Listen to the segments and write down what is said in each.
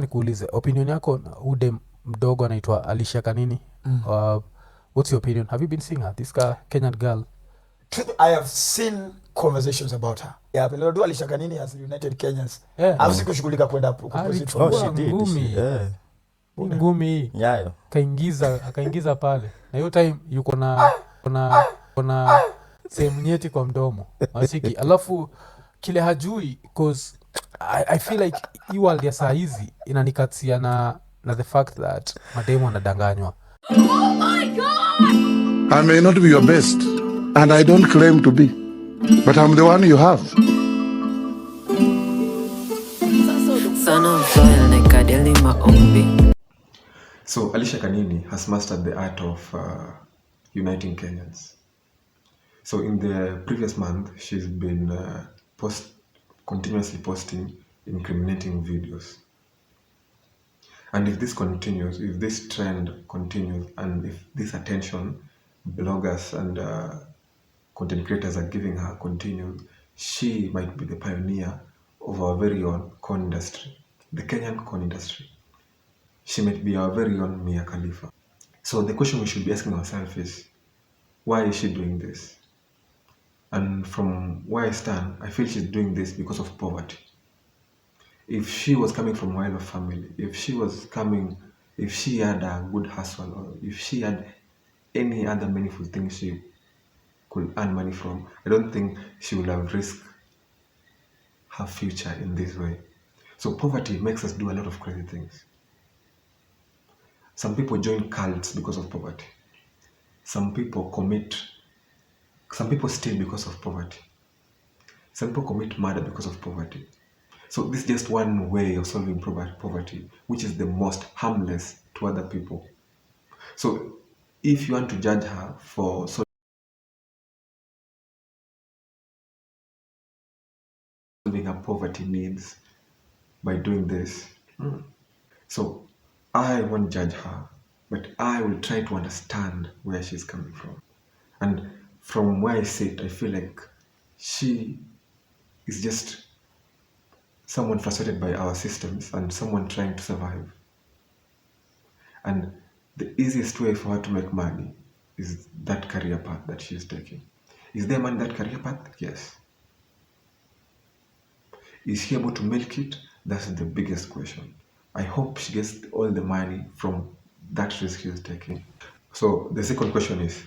nikuulize opinion yako na ude mdogo anaitwa Alicia Kanini. What's your opinion? Have you been seeing her, this Kenyan girl? I have seen conversations about her. Yeah, but do Alicia Kanini has united Kenyans. Yeah. I've sikushughulika kwenda kuposit for she did. ngumi. Ngumi Yeah. akaingiza pale. Na hiyo time yuko na sehemu nyeti kwa mdomo. Wasiki. Alafu kile hajui cause I feel like hii world ya saa hizi inanikatia na the fact that mademo anadanganywa. Oh my God! I may not be your best, and I don't claim to be, but I'm the one you have. So Alicia Kanini has mastered the art of uniting Kenyans. So in the previous month, she's been continuously posting incriminating videos. And if this continues, if this trend continues, and if this attention bloggers and content creators are giving her continues, she might be the pioneer of our very own corn industry, the Kenyan corn industry. She might be our very own Mia Khalifa. So the question we should be asking ourselves is, why is she doing this? And from where I stand, I feel she's doing this because of poverty. If she was coming from a well-off family, if she had a good hustle, or if she had any other meaningful thing she could earn money from, I don't think she would have risked her future in this way. So poverty makes us do a lot of crazy things. Some people join cults because of poverty. Some people steal because of poverty. Some people commit murder because of poverty. So this is just one way of solving poverty, which is the most harmless to other people. So if you want to judge her for solving her poverty needs by doing this, so I won't judge her, but I will try to understand where she's coming from. And from where I sit, I feel like she is just someone frustrated by our systems and someone trying to survive. And the easiest way for her to make money is that career path that she's taking. Is there money in that career path? Yes. Is she able to milk it? That's the biggest question. I hope she gets all the money from that risk she's taking. So the second question is,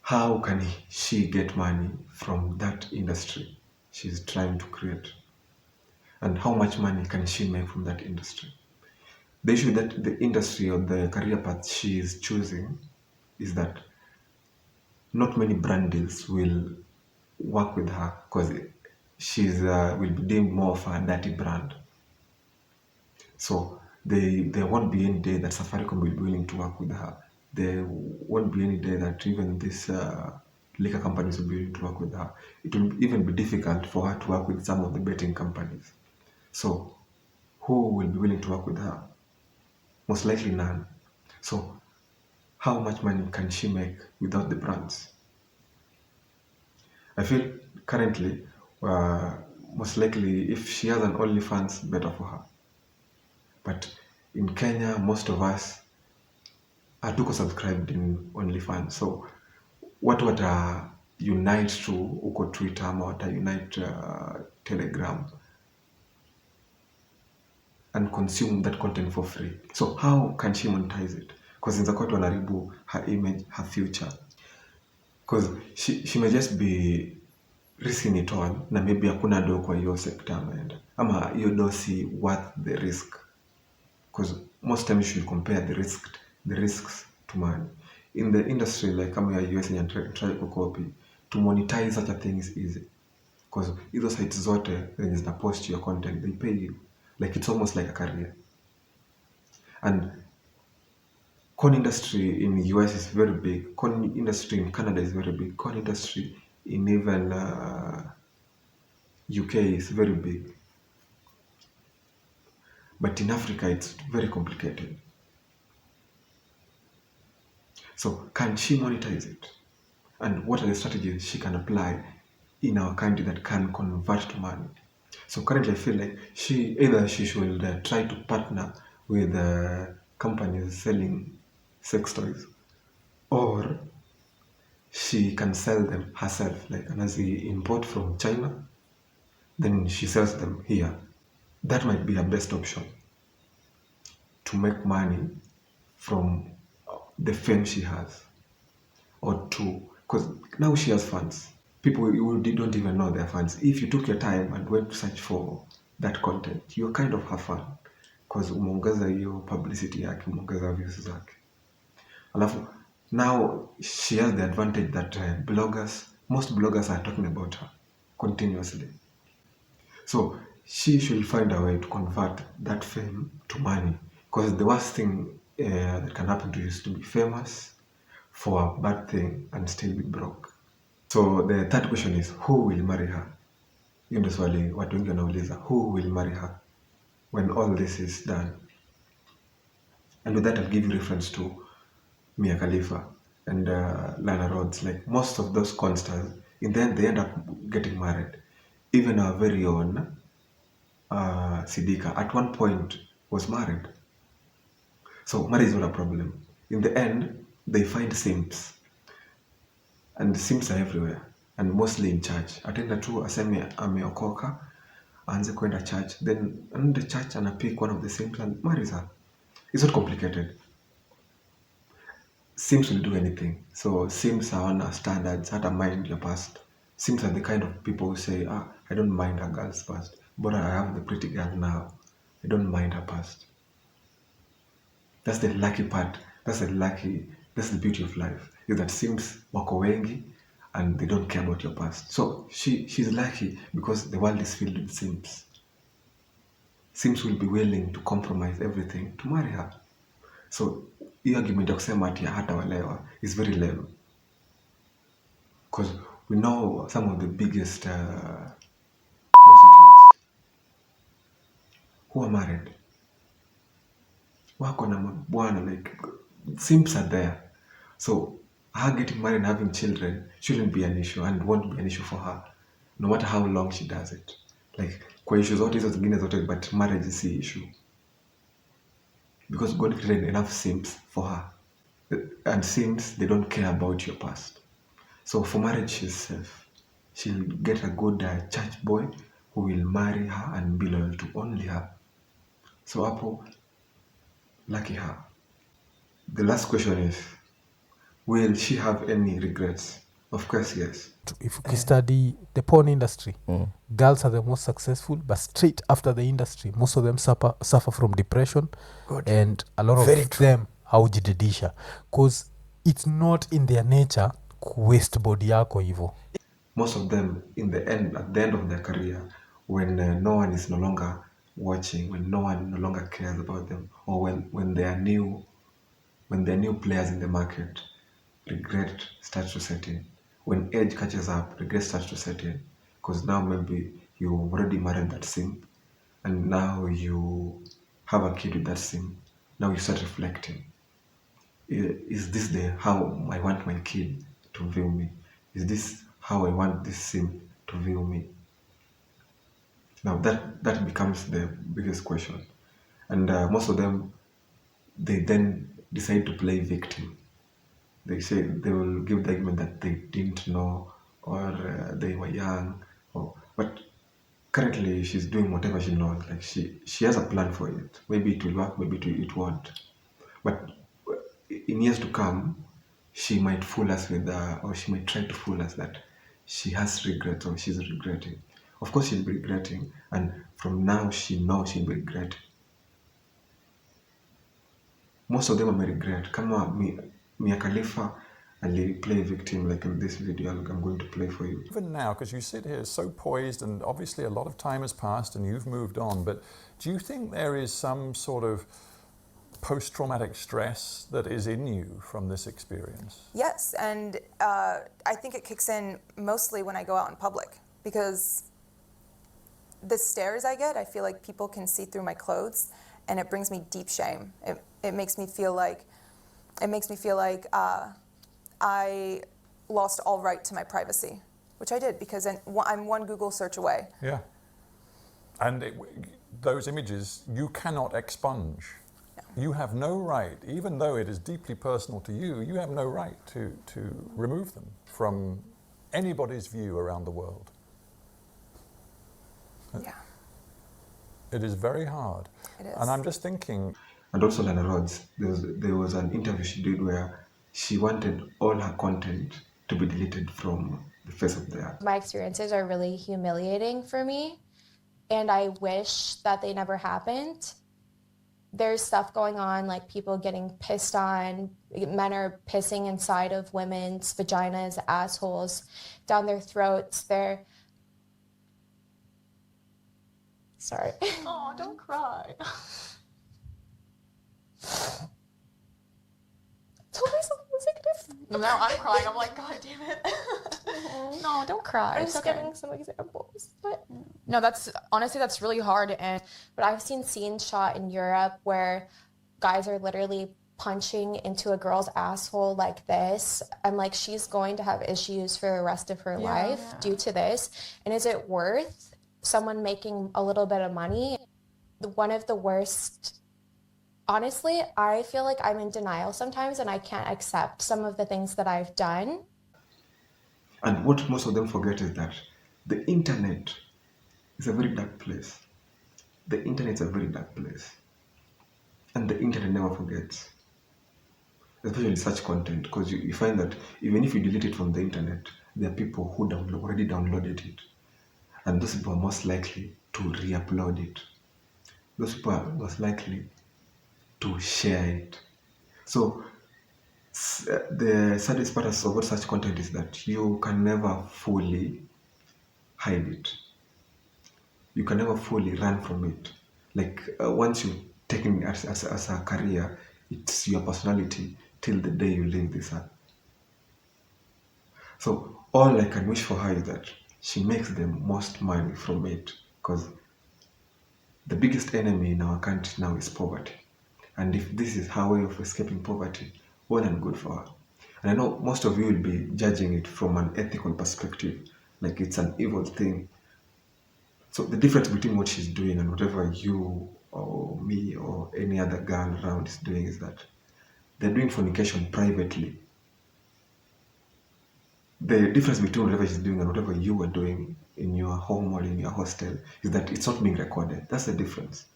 how can she get money from that industry she's trying to create? And how much money can she make from that industry? The issue that the industry or the career path she is choosing is that not many brand deals will work with her because she's will be deemed more of a dirty brand. So there won't be any day that Safaricom will be willing to work with her. There won't be any day that even these liquor companies will be willing to work with her. It will even be difficult for her to work with some of the betting companies. So who will be willing to work with her? Most likely none. So how much money can she make without the brands? I feel currently, most likely if she has an OnlyFans, better for her. But in Kenya, most of us are too subscribed in OnlyFans. So what unite to uko Twitter ama unite Telegram and consume that content for free. So how can she monetize it? Because in Zakot wanaribu her image, her future. Because she may just be risking it all na maybe hakuna do kwa hiyo sector ameenda. Ama hiyo do si worth the risk. Because most times you should compare the risks to money. In the industry like kama ya US and try kukopi, to monetize such a thing is easy. Because hizo sites zote zenye zina post your content, they pay you. Like it's almost like a career. And corn industry in the US is very big. Corn industry in Canada is very big. Corn industry in even UK is very big. But in Africa, it's very complicated. So can she monetize it? And what are the strategies she can apply in our country that can convert to money? So currently, I feel like either she should try to partner with companies selling sex toys, or she can sell them herself, like and as they import from China, then she sells them here. That might be her best option to make money from the fame she has, or to because now she has fans. People who don't even know their fans. If you took your time and went to search for that content, you kind of have fun because umeongeza hiyo publicity yake, umeongeza views zake. Alafu now she has the advantage that most bloggers are talking about her continuously. So she should find a way to convert that fame to money, because the worst thing that can happen to you is to be famous for a bad thing and still be broke. So the third question is, who will marry her? Hiyo ndio swali watu wengi wanauliza, who will marry her when all this is done? And with that, I'll give you reference to Mia Khalifa and Lana Rhodes. Like most of those corn stars, in the end, they end up getting married. Even our very own Sidika at one point was married. So marriage is not a problem. In the end, they find simps. And simps are everywhere. And mostly in church. Atenda tu aseme ameokoka, aanze kwenda church. Then in the church pick one of the simps and marries her. It's not complicated. Sims will do anything. So Sims are on standards, how to mind your past. Sims are the kind of people who say, I don't mind a girl's past, but I have the pretty girl now. I don't mind her past. That's the lucky part. That's the beauty of life. Is that Sims wako wengi and they don't care about your past. So she's lucky because the world is filled with Sims. Sims will be willing to compromise everything to marry her. So hiyo argument ya kusema ati hatawalewa is very lame, because we know some of the biggest prostitutes who are married, wako na mabwana, like simps are there. So her getting married and having children shouldn't be an issue and won't be an issue for her, no matter how long she does it. Like kwa issue zote hizo zingine zote, but marriage is the issue, because God created enough simps for her, and simps, they don't care about your past. So for marriage, she's safe. She'll get a good church boy who will marry her and be loyal to only her. So hapo, lucky her. The last question is, will she have any regrets? Of course, yes. If you study the porn industry, girls are the most successful, but straight after the industry, most of them suffer from depression. Good. And a lot Very of true. them haujididisha, because it's not in their nature waste body yako hivo. Most of them, at the end of their career, when no one is no longer watching, when no one no longer cares about them, or when they are new players in the market, regret starts to set in. When age catches up, regret starts to set in, because now maybe you already married that simp, and now you have a kid with that simp. Now you start reflecting. Is this how I want my kid to view me? Is this how I want this simp to view me? Now that becomes the biggest question. And most of them, they then decide to play victim. They say they will give the argument that they didn't know, or they were young, but currently she's doing whatever she knows. Like she has a plan for it. Maybe it will work, maybe it won't. But in years to come, she might fool us or she might try to fool us that she has regrets or she's regretting. Of course, she'll be regretting, and from now she knows she'll be regretting. Most of them may regret. Kama Mia Khalifa, and play victim like in this video I'm going to play for you. Even now, because you sit here so poised, and obviously a lot of time has passed and you've moved on, but do you think there is some sort of post-traumatic stress that is in you from this experience? Yes, and I think it kicks in mostly when I go out in public, because the stares I get, I feel like people can see through my clothes, and it brings me deep shame. It makes me feel like I lost all right to my privacy, which I did, because I'm one Google search away. Yeah. And those images you cannot expunge. You have no right, even though it is deeply personal to you, you have no right to remove them from anybody's view around the world. Yeah, It is very hard. it is. And I'm just thinking, And also Lana Rhodes, there was an interview she did where she wanted all her content to be deleted from the face of the earth. My experiences are really humiliating for me, and I wish that they never happened. There's stuff going on, like people getting pissed on, men are pissing inside of women's vaginas, assholes, down their throats. They're... Sorry. Oh, don't cry. Told myself it was negative. Now I'm crying. I'm like, God damn it. No, don't cry. I'm It's just okay. giving some examples, but No, that's honestly, that's really hard. And but I've seen scenes shot in Europe where guys are literally punching into a girl's asshole like this, and like she's going to have issues for the rest of her life due to this. And is it worth someone making a little bit of money? One of the worst. Honestly, I feel like I'm in denial sometimes, and I can't accept some of the things that I've done. And what most of them forget is that the internet is a very dark place. The internet is a very dark place. And the internet never forgets. Especially such content, because you find that even if you delete it from the internet, there are people who already downloaded it. And those people are most likely to re-upload it. Those people are most likely to share it. So the saddest part about such content is that you can never fully hide it. You can never fully run from it. Like once you've taken it as a career, it's your personality till the day you leave this earth. So all I can wish for her is that she makes the most money from it, because the biggest enemy in our country now is poverty. And if this is her way of escaping poverty, well and good for her. And I know most of you will be judging it from an ethical perspective, like it's an evil thing. So the difference between what she's doing and whatever you or me or any other girl around is doing is that they're doing fornication privately. The difference between whatever she's doing and whatever you are doing in your home or in your hostel is that it's not being recorded. That's the difference.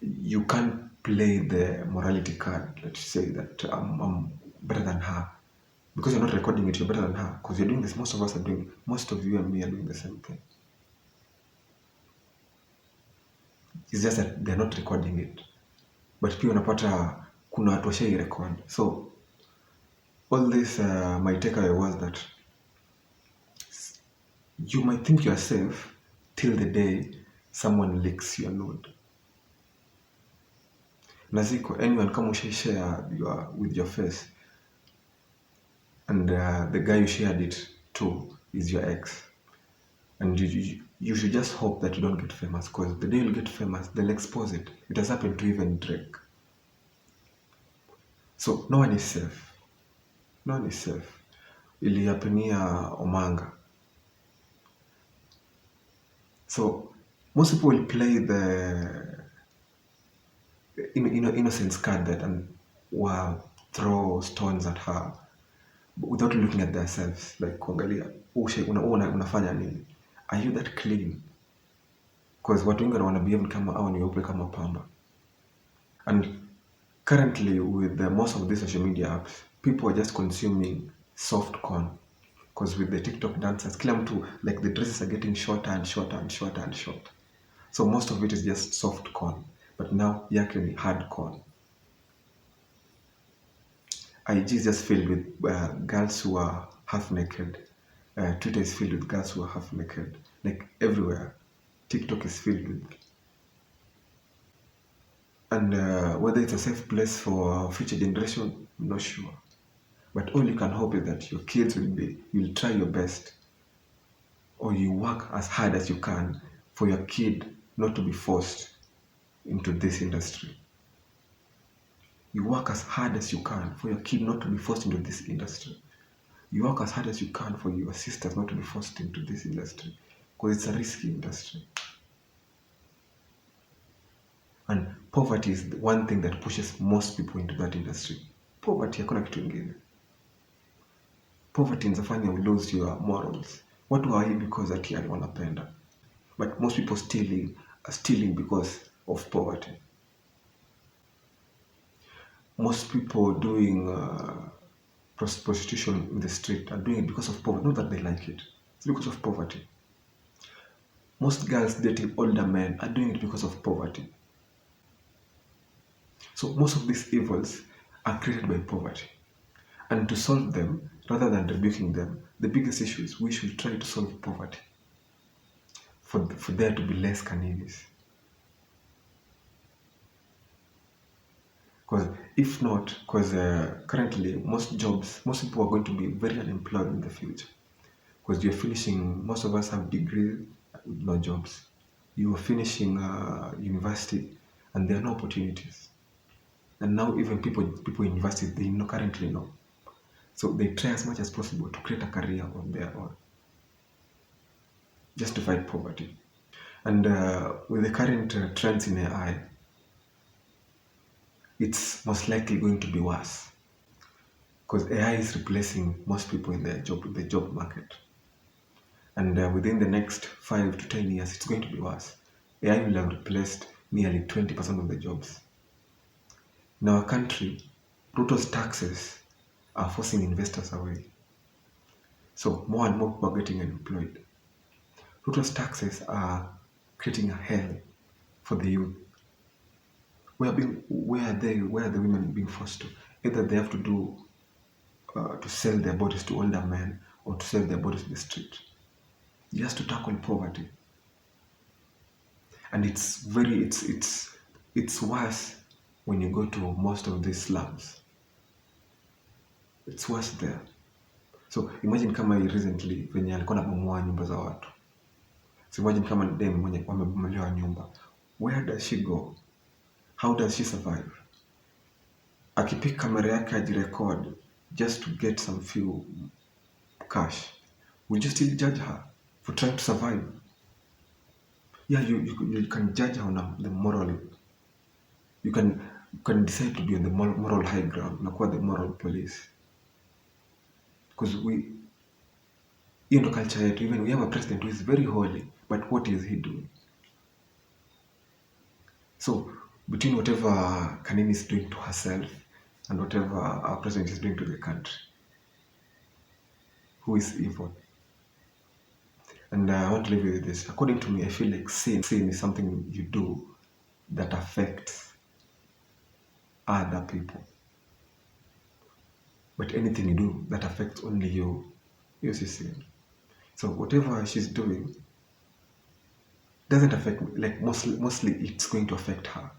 You can't play the morality card, let's say that I'm better than her. Because you're not recording it, you're better than her. Because you're doing this, most of you and me are doing the same thing. It's just that they're not recording it. But pia unapata kuna watu washai record. So all this, my takeaway was that you might think you're safe till the day someone licks your load. Naziko, anyone kama share with your face, and the guy you shared it to is your ex, and you should just hope that you don't get famous, because the day you'll get famous, they'll expose it. It has happened to even Drake. So no one is safe. No one is safe. Ilihapenia Omanga. So most people will play the innocence card that and throw stones at her without looking at themselves, like kuangalia unafanya nini, are you that clean? Because watu wengi wana behave kama au ni weupe kama pamba. And currently with most of these social media apps, people are just consuming soft corn, because with the TikTok dancers, kila mtu, like the dresses are getting shorter and shorter and shorter and shorter. So most of it is just soft corn, but now yake ni hard corn. IG is just filled with girls who are half naked. Twitter is filled with girls who are half naked. Like everywhere. TikTok is filled with. And whether it's a safe place for future generation, I'm not sure. But all you can hope is that your kids you'll try your best, or you work as hard as you can for your kid not to be forced into this industry. You work as hard as you can for your kid not to be forced into this industry. You work as hard as you can for your sisters not to be forced into this industry, because it's a risky industry. And poverty is the one thing that pushes most people into that industry. Poverty, hakuna kitu ingine. Poverty inafanya you lose your morals. Watu hawai because ati wanapenda. But most people are stealing because of poverty. Most people doing prostitution in the street are doing it because of poverty, not that they like it. It's because of poverty. Most girls dating older men are doing it because of poverty. So most of these evils are created by poverty. And to solve them, rather than rebuking them, the biggest issue is we should try to solve poverty. For there to be less Kaninis. Because if not, currently most people are going to be very unemployed in the future. Because you're finishing, most of us have degrees with no jobs. You are finishing university and there are no opportunities. And now even people in university, they currently know. So they try as much as possible to create a career on their own. Just to fight poverty. And with the current trends in AI, it's most likely going to be worse. Because AI is replacing most people in the job market. And within the next 5 to 10 years, it's going to be worse. AI will have replaced nearly 20% of the jobs. In our country, Ruto's taxes are forcing investors away. So more and more people are getting unemployed. Ruto's taxes are creating a hell for the youth. Where are the women being forced to? Either they have to to sell their bodies to older men or to sell their bodies in the street. Just to tackle poverty. And it's worse when you go to most of these slums. It's worse there. So imagine kama recently venye alikuwa anabomoa nyumba za watu. So imagine kama dem mwenye amebomolewa nyumba. Where does she go? How does she survive? Akipick kamera yake ajirecord just to get some few cash. Would you still judge her for trying to survive? Yeah, you can judge her on the moral. You can decide to be on the moral high ground, nakuwa the moral police. Because hiyo ndo culture yetu. Even we have a president who is very holy, but what is he doing? So between whatever Kanini is doing to herself and whatever our president is doing to the country, who is evil? And I want to leave you with this. According to me, I feel like sin is something you do that affects other people. But anything you do that affects only you is sin. So whatever she's doing doesn't affect me. Like mostly it's going to affect her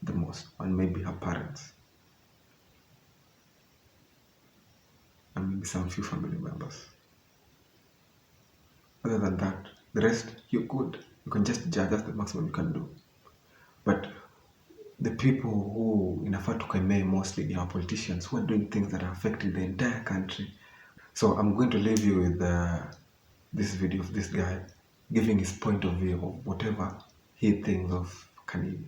the most, and maybe her parents. And maybe some few family members. Other than that, the rest, you're good. You can just judge, that's the maximum you can do. But the people who inafaa tukemee mostly are politicians who are doing things that are affecting the entire country. So I'm going to leave you with this video of this guy giving his point of view of whatever he thinks of Kanini.